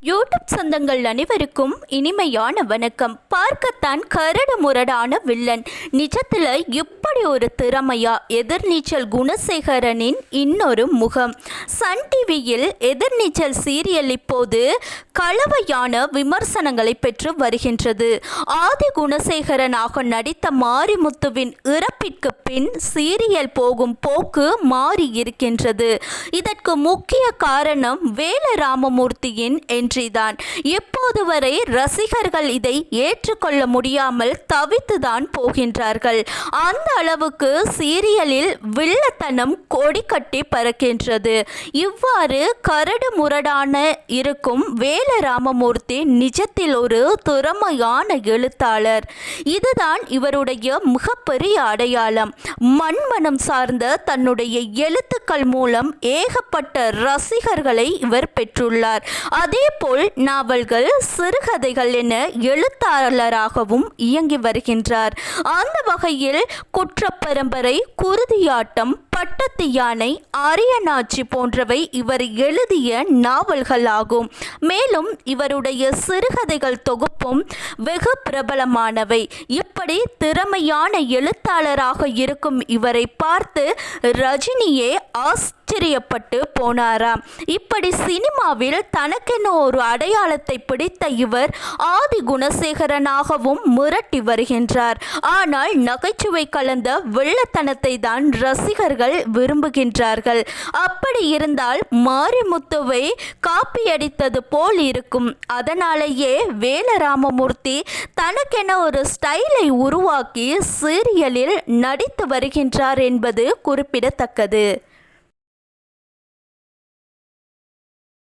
YouTube சொந்தங்கள் அனைவருக்கும் இனிமையான வணக்கம். பார்க்கத்தான் கரடு முரடான வில்லன், நிஜத்தில் இப்படி ஒரு திறமையா? எதிர்நீச்சல் குணசேகரனின் இன்னொரு முகம். சன் டிவியில் எதிர்நீச்சல் சீரியல் இப்போது கலவையான விமர்சனங்களை பெற்று வருகின்றது. ஆதி குணசேகரனாக நடித்த மாரிமுத்துவின் இறப்பிற்கு பின் சீரியல் போகும் போக்கு மாறி இருக்கின்றது. இதற்கு முக்கிய காரணம் வேல ராமமூர்த்தியின் என்றிதான். இப்போது வரை ரசிகர்கள் இதை ஏற்றுக்கொள்ள முடியாமல் தவித்துதான் போகின்றார்கள். அந்த அளவுக்கு சீரியலில் வில்லத்தனம் கொடி கட்டி பறக்கின்றது. இவ்வாறு கரடு முரடான இருக்கும் வேல ராமமூர்த்தி நிஜத்தில் ஒரு திறமையான எழுத்தாளர். இதுதான் இவருடைய மிகப்பெரிய அடையாளம். மண்மனம் சார்ந்த தன்னுடைய எழுத்துக்கள் மூலம் ஏகப்பட்ட ரசிகர்களை இவர் பெற்றுள்ளார். அதேபோல் நாவல்கள், சிறுகதைகள் என எழுத்தாளராகவும் இயங்கி வருகின்றார். அந்த வகையில் குற்றப்பரம்பரை, குருதியாட்டம், பட்டத்து யானை, அரியநாச்சி போன்றவை இவர் எழுதிய நாவல்களாகும். மேலும் இவருடைய சிறுகதைகள் தொகுப்பும் வெகு பிரபலமானவை. இப்படி திறமையான எழுத்தாளராக இருக்கும் இவரை பார்த்து ரஜினியே ஆச்சரியப்பட்டு போனாராம். இப்படி சினிமாவில் தனக்கென ஒரு அடையாளத்தை பிடித்த இவர் ஆதி குணசேகரனாகவும் மிரட்டி வருகின்றார். ஆனால் நகைச்சுவை கலந்த வெள்ளத்தனத்தை தான் ரசிகர்கள் விரும்புகின்றார்கள். அப்படி இருந்தால் மாரிமுத்துவை காப்பியடித்தது போல் இருக்கும். அதனாலேயே வேல ராமமூர்த்தி தனக்கென ஒரு ஸ்டைலை உருவாக்கி சீரியலில் நடித்து வருகின்றார் என்பது குறிப்பிடத்தக்கது.